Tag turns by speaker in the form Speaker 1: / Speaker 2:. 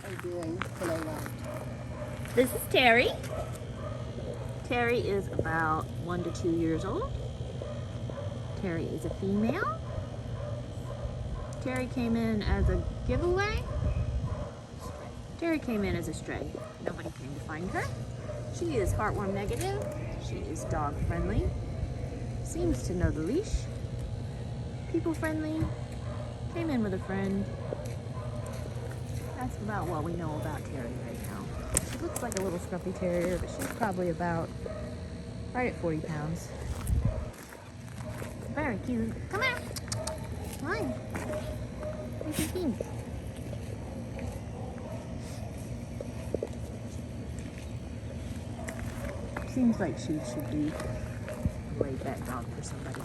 Speaker 1: are doing when I left.
Speaker 2: This is Terry. Terry is about 1 to 2 years old. Terry is a female. Terry came in as a giveaway. Terry came in as a stray. Nobody came to find her. She is heartworm negative. She is dog friendly. Seems to know the leash. People friendly. Came in with a friend. That's about what we know about Terry right now. She looks like a little scruffy terrier, but she's probably about right at 40 pounds. Very cute. Come here. Come on. Where's your feet? Seems like she should be a laid back dog for somebody.